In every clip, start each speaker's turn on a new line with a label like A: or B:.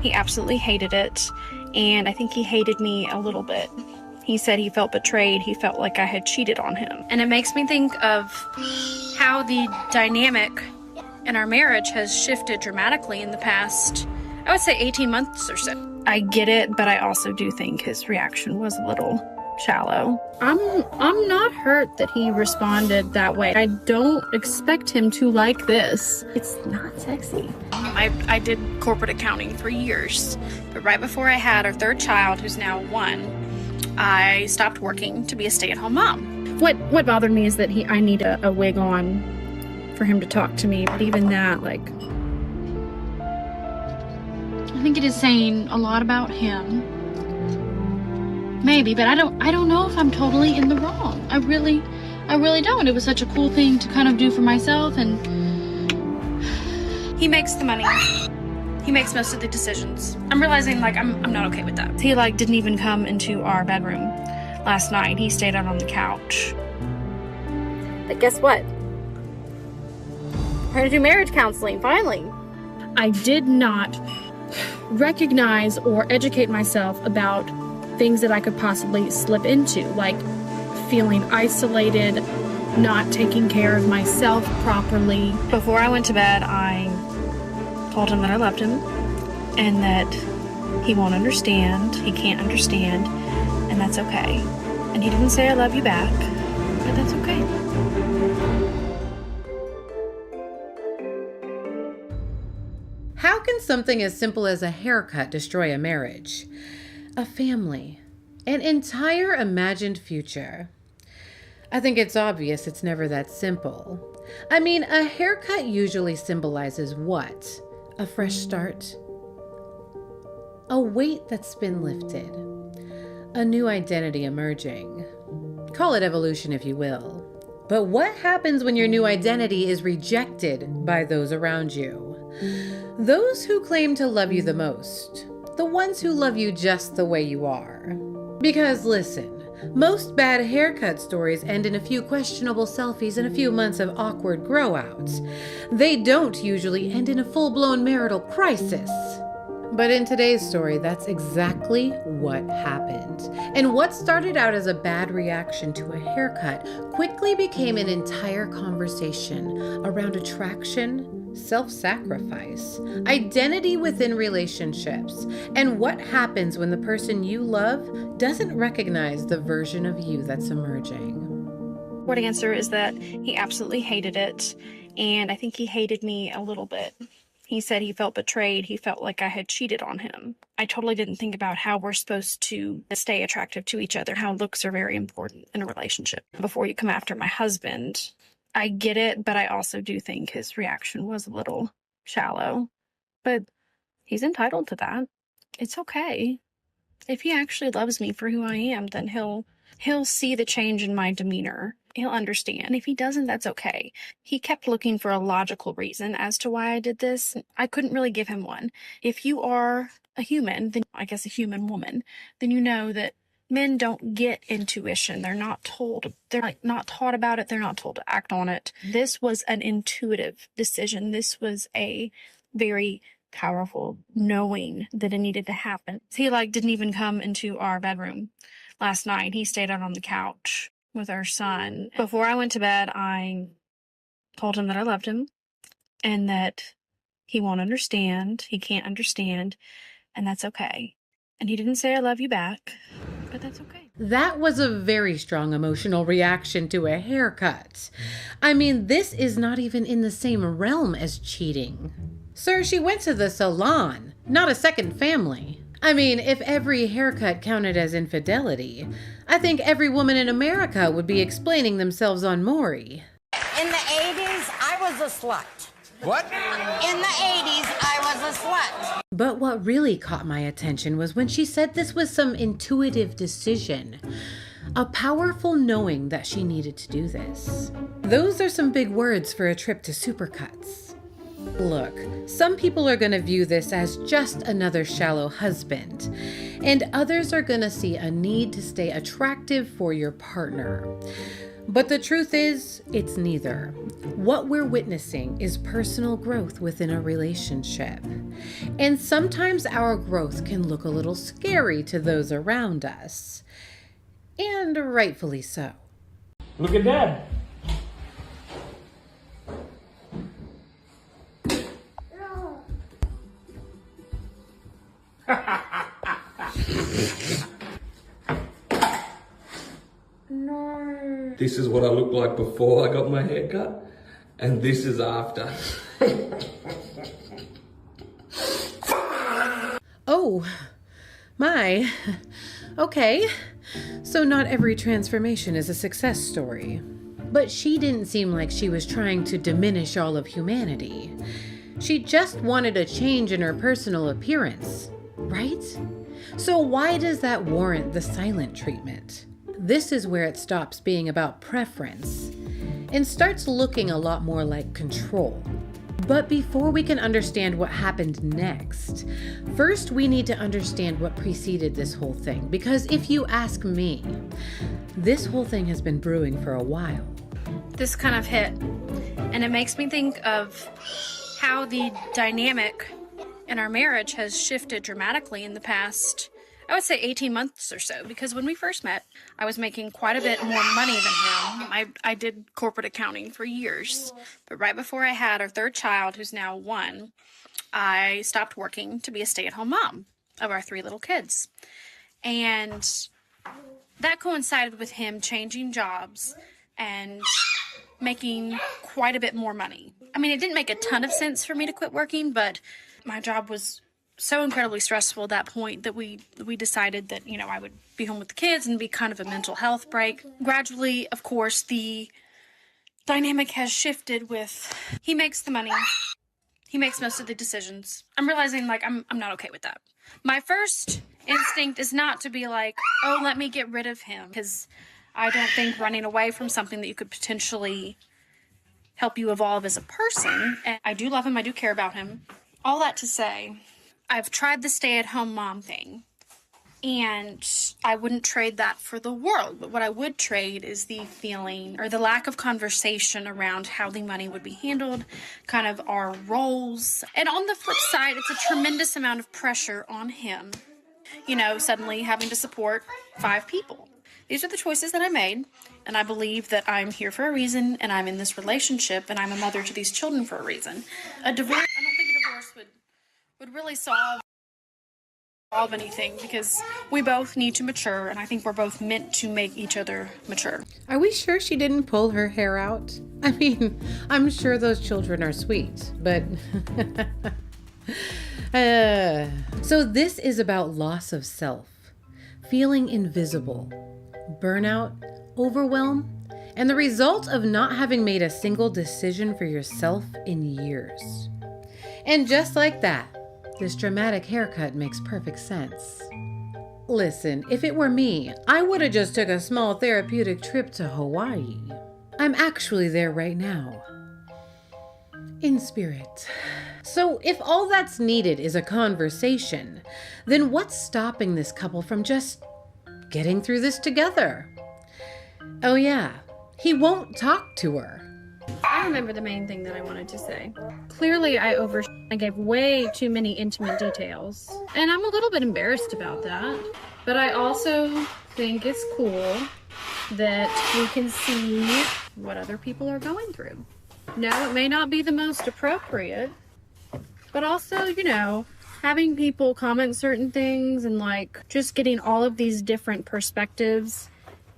A: He absolutely hated it, and I think he hated me a little bit. He said he felt betrayed. He felt like I had cheated on him. And it makes me think of how the dynamic in our marriage has shifted dramatically in the past, I would say 18 months or so. I get it, but I also do think his reaction was a little shallow. I'm not hurt that he responded that way. I don't expect him to like this. It's not sexy. I did corporate accounting for years, but right before I had our third child, who's now 1, I stopped working to be a stay-at-home mom. What bothered me is that I need a wig on for him to talk to me, but even that, like, I think it is saying a lot about him. Maybe, but I don't know if I'm totally in the wrong. I really don't. It was such a cool thing to kind of do for myself, and he makes the money. He makes most of the decisions. I'm realizing, like, I'm not okay with that. He, like, didn't even come into our bedroom last night. He stayed out on the couch. But guess what? We're gonna do marriage counseling, finally. I did not recognize or educate myself about things that I could possibly slip into, like feeling isolated, not taking care of myself properly. Before I went to bed, I told him that I loved him and that he won't understand, he can't understand, and that's okay. And he didn't say I love you back, but that's okay.
B: How can something as simple as a haircut destroy a marriage, a family, an entire imagined future? I think it's obvious it's never that simple. I mean, a haircut usually symbolizes what? A fresh start? A weight that's been lifted? A new identity emerging? Call it evolution if you will. But what happens when your new identity is rejected by those around you? Those who claim to love you the most. The ones who love you just the way you are. Because listen, most bad haircut stories end in a few questionable selfies and a few months of awkward grow-outs. They don't usually end in a full-blown marital crisis. But in today's story, that's exactly what happened. And what started out as a bad reaction to a haircut quickly became an entire conversation around attraction, self-sacrifice, identity within relationships, and what happens when the person you love doesn't recognize the version of you that's emerging.
A: Short answer is that he absolutely hated it, and I think he hated me a little bit. He said he felt betrayed. He felt like I had cheated on him. I totally didn't think about how we're supposed to stay attractive to each other, how looks are very important in a relationship. Before you come after my husband, I get it, but I also do think his reaction was a little shallow. But he's entitled to that. It's okay. If he actually loves me for who I am, then he'll see the change in my demeanor. He'll understand. If he doesn't, that's okay. He kept looking for a logical reason as to why I did this. I couldn't really give him one. If you are a human, then I guess a human woman, then you know that men don't get intuition. They're not told. They're not taught about it. They're not told to act on it. This was an intuitive decision. This was a very powerful knowing that it needed to happen. He didn't even come into our bedroom last night. He stayed out on the couch with our son. Before I went to bed, I told him that I loved him and that he won't understand. He can't understand, and that's okay. And he didn't say I love you back, but that's okay.
B: That was a very strong emotional reaction to a haircut. I mean, this is not even in the same realm as cheating. Sir, she went to the salon, not a second family. I mean, if every haircut counted as infidelity, I think every woman in America would be explaining themselves on Maury.
C: In the 80s, I was a slut.
D: What?
C: In the 80s, I was a slut.
B: But what really caught my attention was when she said this was some intuitive decision. A powerful knowing that she needed to do this. Those are some big words for a trip to Supercuts. Look, some people are going to view this as just another shallow husband, and others are going to see a need to stay attractive for your partner. But the truth is, it's neither. What we're witnessing is personal growth within a relationship. And sometimes our growth can look a little scary to those around us. And rightfully so.
D: Look at Dad.
A: No.
E: This is what I looked like before I got my hair cut, and this is after.
B: Oh, my. Okay. So not every transformation is a success story. But she didn't seem like she was trying to diminish all of humanity. She just wanted a change in her personal appearance, right? So why does that warrant the silent treatment? This is where it stops being about preference and starts looking a lot more like control. But before we can understand what happened next, first we need to understand what preceded this whole thing. Because if you ask me, this whole thing has been brewing for a while.
A: This kind of hit, and it makes me think of how the dynamic in our marriage has shifted dramatically in the past, I would say 18 months or so, because when we first met, I was making quite a bit more money than him. I did corporate accounting for years, but right before I had our third child, who's now 1, I stopped working to be a stay-at-home mom of our 3 little kids. And that coincided with him changing jobs and making quite a bit more money. I mean, it didn't make a ton of sense for me to quit working, but my job was so incredibly stressful at that point that we decided that, you know, I would be home with the kids and be kind of a mental health break. Gradually, of course, the dynamic has shifted with he makes the money. He makes most of the decisions. I'm realizing, like, I'm not okay with that. My first instinct is not to be like, oh, let me get rid of him, because I don't think running away from something that you could potentially help you evolve as a person. And I do love him. I do care about him. All that to say, I've tried the stay-at-home mom thing, and I wouldn't trade that for the world. But what I would trade is the feeling or the lack of conversation around how the money would be handled, kind of our roles. And on the flip side, it's a tremendous amount of pressure on him, you know, suddenly having to support 5 people. These are the choices that I made, and I believe that I'm here for a reason, and I'm in this relationship, and I'm a mother to these children for a reason. A divorce, I don't think a divorce would really solve anything, because we both need to mature, and I think we're both meant to make each other mature.
B: Are we sure she didn't pull her hair out? I mean, I'm sure those children are sweet, but... So this is about loss of self, feeling invisible, burnout, overwhelm, and the result of not having made a single decision for yourself in years. And just like that, this dramatic haircut makes perfect sense. Listen, if it were me, I would have just took a small therapeutic trip to Hawaii. I'm actually there right now. In spirit. So if all that's needed is a conversation, then what's stopping this couple from just getting through this together? Oh yeah, he won't talk to her.
A: I remember the main thing that I wanted to say. Clearly, I gave way too many intimate details, and I'm a little bit embarrassed about that. But I also think it's cool that we can see what other people are going through. No, it may not be the most appropriate, but also, you know, having people comment certain things and like just getting all of these different perspectives.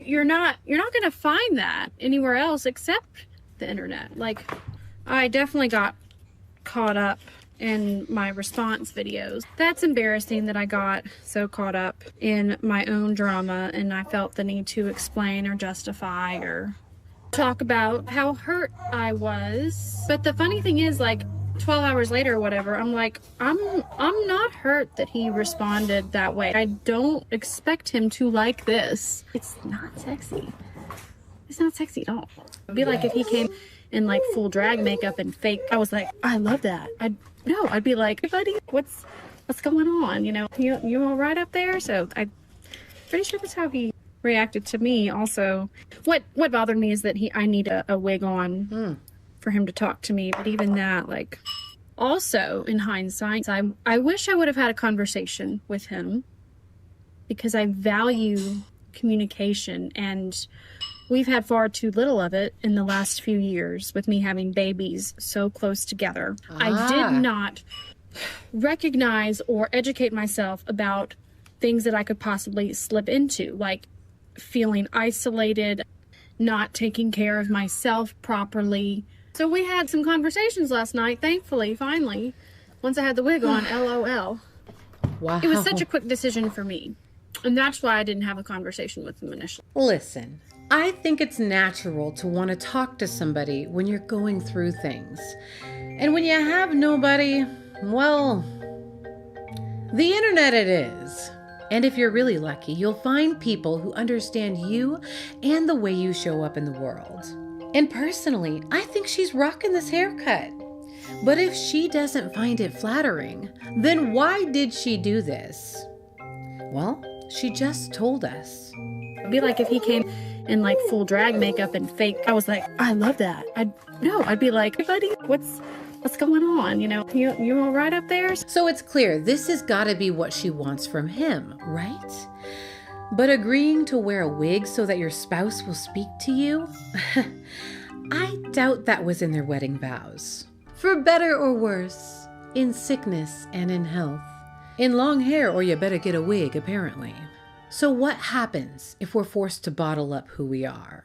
A: You're not going to find that anywhere else except the internet. Like, I definitely got caught up in my response videos. That's embarrassing that I got so caught up in my own drama and I felt the need to explain or justify or talk about how hurt I was. But the funny thing is, like, 12 hours later or whatever, I'm like, I'm not hurt that he responded that way. I don't expect him to like this. It's not sexy. It's not sexy at all. It'd be like if he came in like full drag makeup and fake. I was like, I love that. I'd be like, hey buddy, what's going on? You know, you all right up there? So I'm pretty sure that's how he reacted to me also. What bothered me is that I need a wig on for him to talk to me. But even that, like, also in hindsight, I wish I would have had a conversation with him, because I value communication, and we've had far too little of it in the last few years with me having babies so close together. I did not recognize or educate myself about things that I could possibly slip into, like feeling isolated, not taking care of myself properly. So we had some conversations last night, thankfully, finally, once I had the wig on, LOL.
B: Wow.
A: It was such a quick decision for me. And that's why I didn't have a conversation with him initially.
B: Listen, I think it's natural to want to talk to somebody when you're going through things. And when you have nobody, well, the internet it is. And if you're really lucky, you'll find people who understand you and the way you show up in the world. And personally, I think she's rocking this haircut. But if she doesn't find it flattering, then why did she do this? Well, she just told us.
A: It'd be like if he came in like full drag makeup and fake. I was like, I love that. I'd be like, hey buddy, what's going on? You know, you all right up there?
B: So it's clear this has got to be what she wants from him, right? But agreeing to wear a wig so that your spouse will speak to you? I doubt that was in their wedding vows. For better or worse, in sickness and in health. In long hair, or you better get a wig, apparently. So what happens if we're forced to bottle up who we are?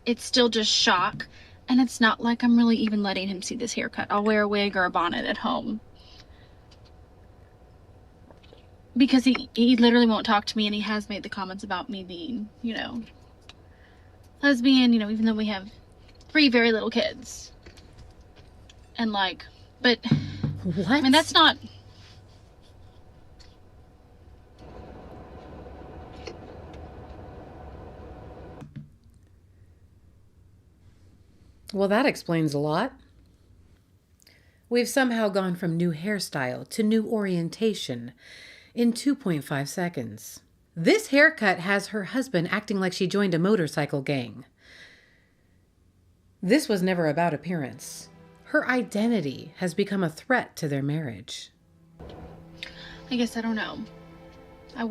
A: It's still just shock, and it's not like I'm really even letting him see this haircut. I'll wear a wig or a bonnet at home. Because he literally won't talk to me, and he has made the comments about me being, you know, lesbian, you know, even though we have 3 very little kids. And like, but,
B: What?
A: I mean, that's not...
B: Well, that explains a lot. We've somehow gone from new hairstyle to new orientation in 2.5 seconds. This haircut has her husband acting like she joined a motorcycle gang. This was never about appearance. Her identity has become a threat to their marriage.
A: I guess I don't know. I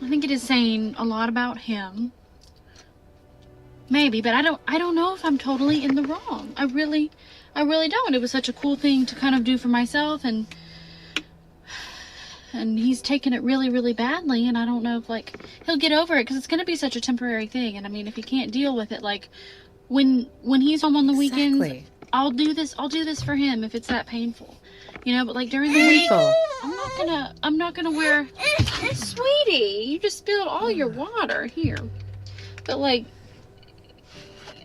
A: think it is saying a lot about him. Maybe, but I don't know if I'm totally in the wrong. I really don't. It was such a cool thing to kind of do for myself, and he's taken it really, really badly, and I don't know if like he'll get over it, because it's going to be such a temporary thing. And I mean, if he can't deal with it, like when he's home on the weekends, I'll do this for him if it's that painful. You know, but like during the week, I'm not gonna wear. Sweetie, you just spilled all your water here. But like,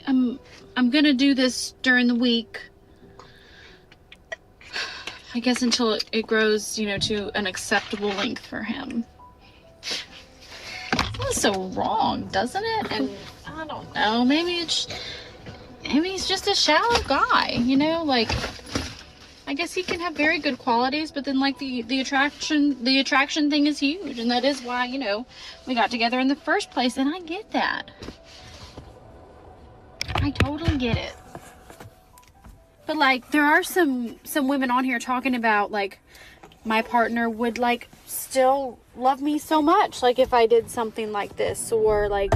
A: I'm gonna do this during the week. I guess until it grows, you know, to an acceptable length for him. Feels so wrong, doesn't it? And I don't know. Maybe he's just a shallow guy. You know, like. I guess he can have very good qualities, but then like the attraction thing is huge, and that is why, you know, we got together in the first place, and I get that. I totally get it. But like there are some women on here talking about like my partner would like still love me so much, like if I did something like this, or like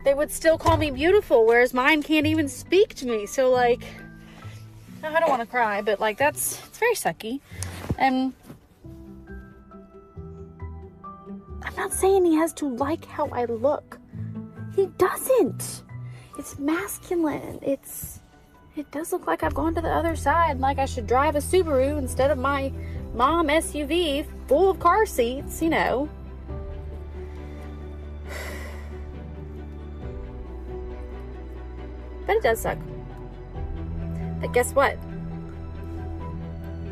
A: they would still call me beautiful, whereas mine can't even speak to me. So like, I don't want to cry, but like it's very sucky. And I'm not saying he has to like how I look. He doesn't. It's masculine. It does look like I've gone to the other side, like I should drive a Subaru instead of my mom SUV full of car seats, you know. But it does suck. But guess what?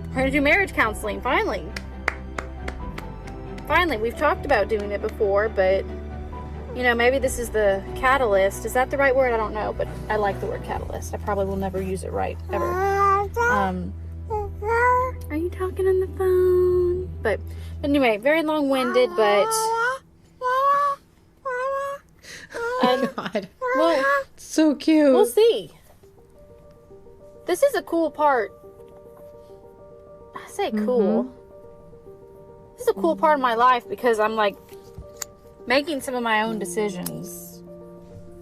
A: We're gonna do marriage counseling, finally. Finally, we've talked about doing it before, but, you know, maybe this is the catalyst. Is that the right word? I don't know, but I like the word catalyst. I probably will never use it right, ever. Are you talking on the phone? But anyway, very long-winded, but
B: God.
A: well,
B: So cute.
A: we'll see. This is a cool part. I say cool. This is a cool part of my life because I'm like making some of my own decisions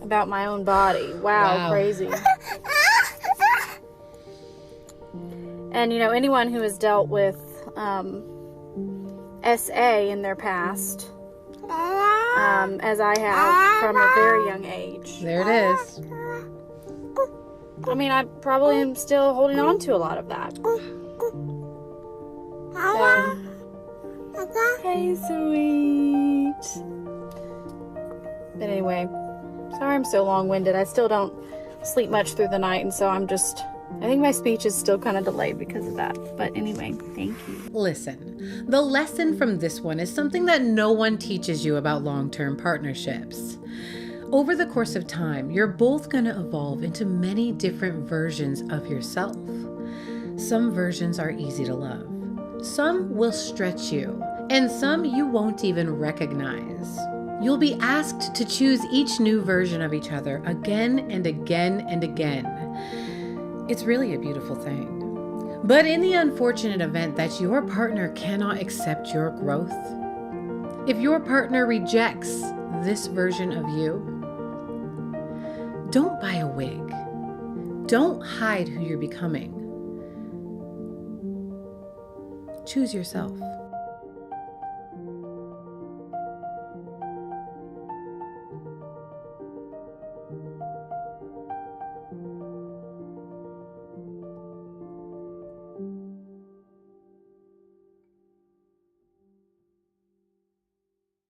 A: about my own body. Wow. Crazy. And you know, anyone who has dealt with SA in their past, as I have from a very young age.
B: There it is.
A: I mean, I probably am still holding on to a lot of that. Hey, sweet. But anyway, sorry I'm so long-winded. I still don't sleep much through the night, and so I think my speech is still kind of delayed because of that. But anyway, thank you.
B: Listen, the lesson from this one is something that no one teaches you about long-term partnerships. Over the course of time, you're both going to evolve into many different versions of yourself. Some versions are easy to love. Some will stretch you, and some you won't even recognize. You'll be asked to choose each new version of each other again and again and again. It's really a beautiful thing. But in the unfortunate event that your partner cannot accept your growth, if your partner rejects this version of you, don't buy a wig. Don't hide who you're becoming. Choose yourself.